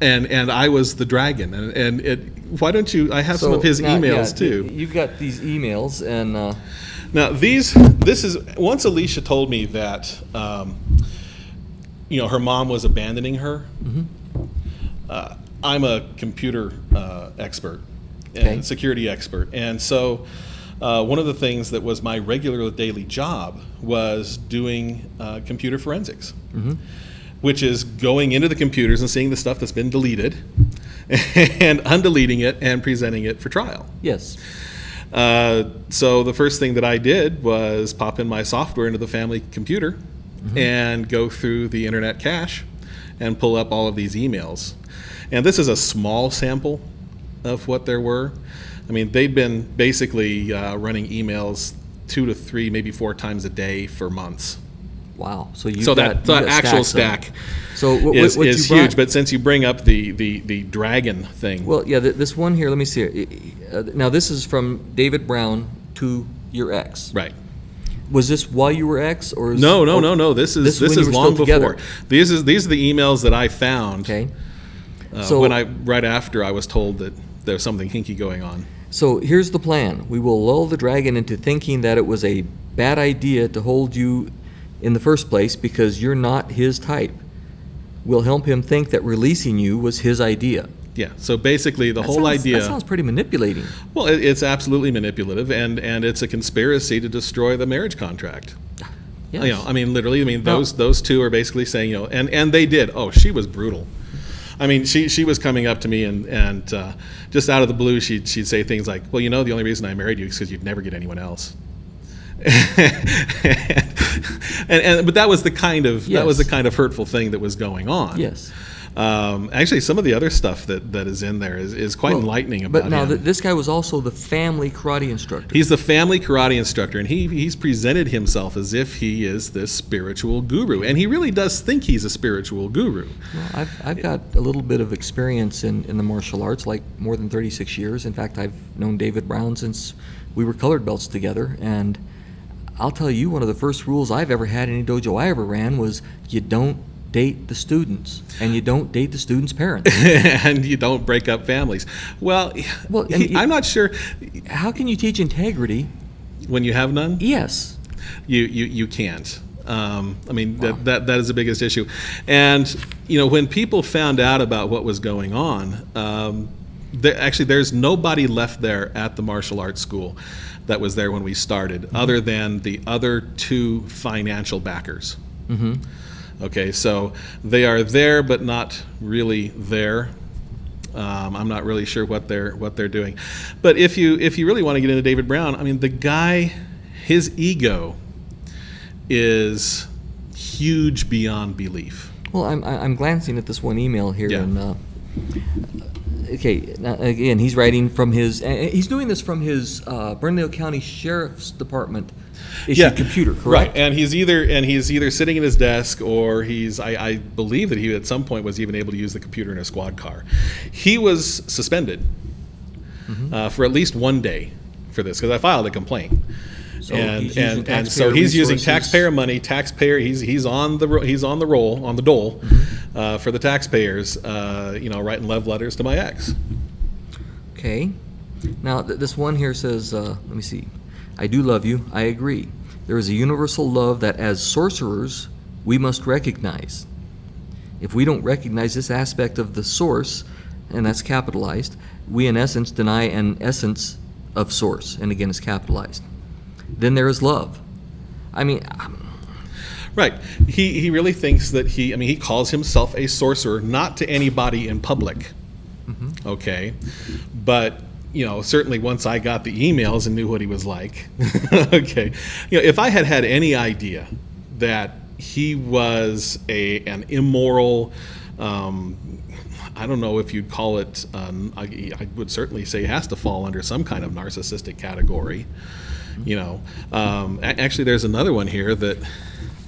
and I was the dragon. And why don't you? I have some of his emails too. You've got these emails, and now this is once Alicia told me that her mom was abandoning her. I'm a computer expert and security expert, and so one of the things that was my regular daily job was doing computer forensics. Which is going into the computers and seeing the stuff that's been deleted and undeleting it and presenting it for trial. Yes. So the first thing that I did was pop in my software into the family computer and go through the internet cache and pull up all of these emails. And this is a small sample of what there were. I mean, they'd been basically running emails 2 to 3, maybe 4 times a day for months. Wow. So that actual stack is huge. But since you bring up the dragon thing. Well, yeah, this one here, let me see. Now, this is from David Brown to your ex. Right. Was this while you were ex? Or No. This is long before. These are the emails that I found right after I was told that there was something kinky going on. So here's the plan. We will lull the dragon into thinking that it was a bad idea to hold you in the first place because you're not his type. We'll help him think that releasing you was his idea. Yeah, so basically the whole idea... That sounds pretty manipulating. Well, it's absolutely manipulative, and it's a conspiracy to destroy the marriage contract. Yes. I mean, literally, those two are basically saying, and they did. Oh, she was brutal. I mean, she was coming up to me and just out of the blue, she'd say things like, well, the only reason I married you is because you'd never get anyone else. But that was the kind of hurtful thing that was going on. Yes. Actually, some of the other stuff that is in there is quite enlightening about him. But now, this guy was also the family karate instructor. He's the family karate instructor, and he's presented himself as if he is this spiritual guru, and he really does think he's a spiritual guru. Well, I've got a little bit of experience in the martial arts, like more than 36 years. In fact, I've known David Brown since we were colored belts together, and I'll tell you, one of the first rules I've ever had in any dojo I ever ran was you don't date the students, and you don't date the students' parents. And you don't break up families. Well, I'm not sure. How can you teach integrity when you have none? Yes. You can't. I mean, wow. that is the biggest issue. And, when people found out about what was going on, there's nobody left there at the martial arts school that was there when we started, other than the other 2 financial backers. Okay, so they are there, but not really there. I'm not really sure what they're doing. But if you really want to get into David Brown, I mean, the guy, his ego is huge beyond belief. Well, I'm glancing at this one email here, and okay, now, again, he's writing from he's doing this from his Bernalillo County Sheriff's Department issued computer, correct? Right, and he's either sitting at his desk, or I believe that he at some point was even able to use the computer in a squad car. He was suspended for at least 1 day for this, because I filed a complaint. So so he's using taxpayer money. He's on the dole for the taxpayers. Writing love letters to my ex. Okay. Now this one here says, let me see. I do love you. I agree. There is a universal love that, as sorcerers, we must recognize. If we don't recognize this aspect of the source, and that's capitalized, we in essence deny an essence of source, and again it's capitalized. Then there is love. I mean, right. He really thinks that he calls himself a sorcerer, not to anybody in public. Okay, but certainly once I got the emails and knew what he was like, okay, if I had any idea that he was an immoral, I don't know if you'd call it, I would certainly say he has to fall under some kind of narcissistic category. Actually, there's another one here that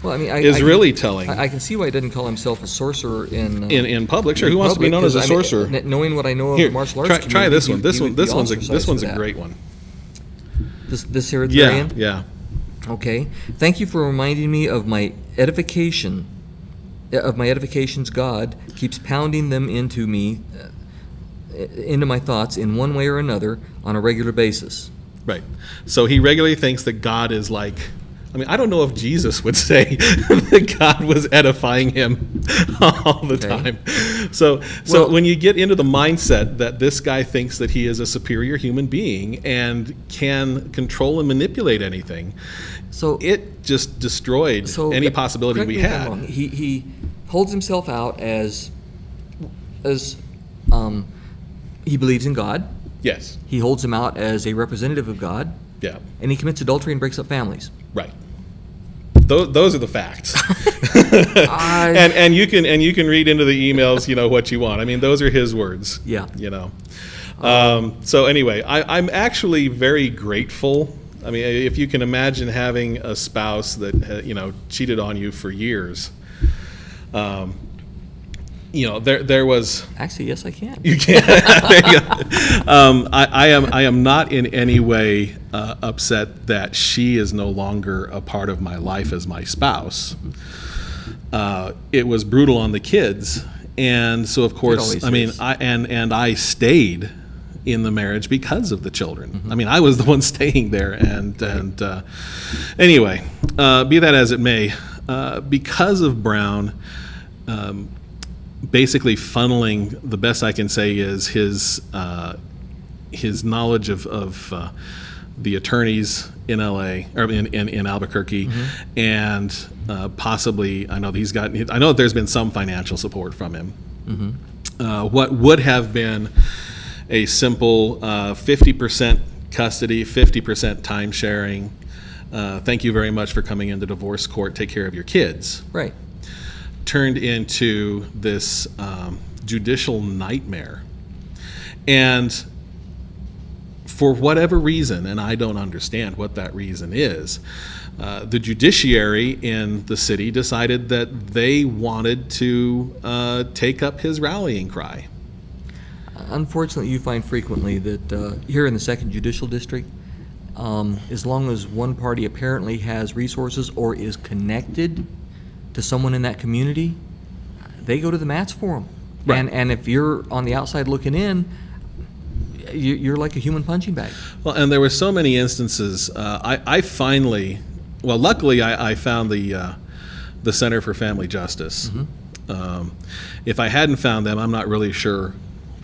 is really telling. I can see why he didn't call himself a sorcerer in public. Sure, who wants to be known as a sorcerer? Knowing what I know of the martial arts, try this one. This one's a great one. This here at the very end? Yeah. Okay. Thank you for reminding me of my edification of my edifications, God keeps pounding them into me, into my thoughts in one way or another on a regular basis. Right. So he regularly thinks that God is like, I mean, I don't know if Jesus would say that God was edifying him all the time. So when you get into the mindset that this guy thinks that he is a superior human being and can control and manipulate anything, so it just destroyed any possibility we had. He holds himself out as he believes in God. Yes. He holds him out as a representative of God. Yeah. And he commits adultery and breaks up families. Right. Those are the facts. and you can read into the emails, what you want. I mean, those are his words. Yeah. So anyway, I'm actually very grateful. I mean, if you can imagine having a spouse that cheated on you for years. There was. Actually, yes, I can. You can. There you go. I am not in any way upset that she is no longer a part of my life as my spouse. It was brutal on the kids, and so of course, I mean, I stayed in the marriage because of the children. Mm-hmm. I mean, I was the one staying there, and anyway, be that as it may, because of Brown. Basically funneling, the best I can say is his knowledge of the attorneys in LA or in Albuquerque, mm-hmm. and possibly I know that there's been some financial support from him. Mm-hmm. What would have been a simple 50% custody, 50% time sharing. Thank you very much for coming into divorce court. Take care of your kids. Right. Turned into this judicial nightmare. And for whatever reason, and I don't understand what that reason is, the judiciary in the city decided that they wanted to take up his rallying cry. Unfortunately, you find frequently that here in the 2nd Judicial District, as long as one party apparently has resources or is connected to someone in that community, they go to the mats for them. Right. And if you're on the outside looking in, you're like a human punching bag. Well, and there were so many instances. I finally, luckily I found the Center for Family Justice. Mm-hmm. If I hadn't found them, I'm not really sure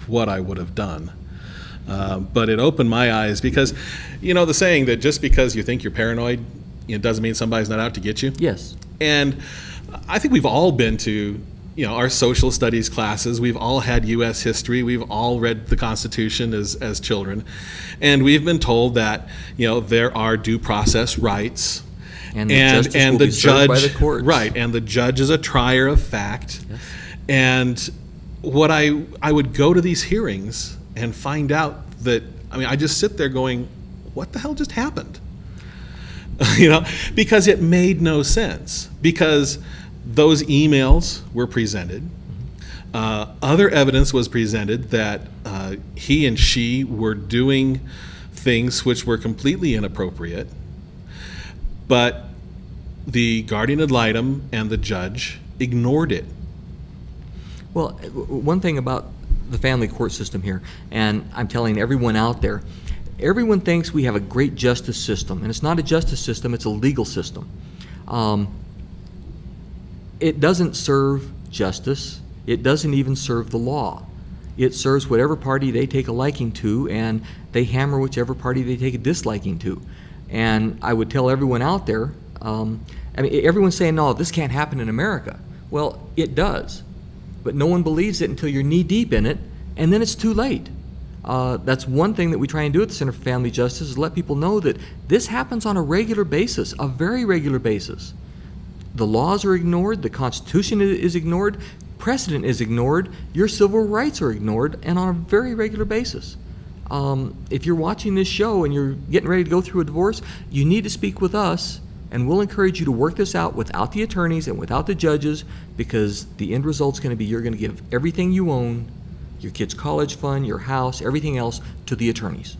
what I would have done. But it opened my eyes because, the saying that just because you think you're paranoid, it doesn't mean somebody's not out to get you. Yes. And I think we've all been to, our social studies classes. We've all had U.S. history. We've all read the Constitution as children. And we've been told that, there are due process rights. And the judge by the courts. Right, and the judge is a trier of fact. Yes. And what I would go to these hearings and find out that, I just sit there going, what the hell just happened? Because it made no sense. Because those emails were presented. Other evidence was presented that he and she were doing things which were completely inappropriate. But the guardian ad litem and the judge ignored it. Well, one thing about the family court system here, and I'm telling everyone out there, everyone thinks we have a great justice system, and it's not a justice system, it's a legal system. It doesn't serve justice. It doesn't even serve the law. It serves whatever party they take a liking to, and they hammer whichever party they take a disliking to. And I would tell everyone out there, everyone's saying, no, this can't happen in America. Well, it does. But no one believes it until you're knee-deep in it, and then it's too late. That's one thing that we try and do at the Center for Family Justice is let people know that this happens on a regular basis, a very regular basis. The laws are ignored, the Constitution is ignored, precedent is ignored, your civil rights are ignored, and on a very regular basis. If you're watching this show and you're getting ready to go through a divorce, you need to speak with us, and we'll encourage you to work this out without the attorneys and without the judges, because the end result's going to be you're going to give everything you own, your kid's college fund, your house, everything else, to the attorneys.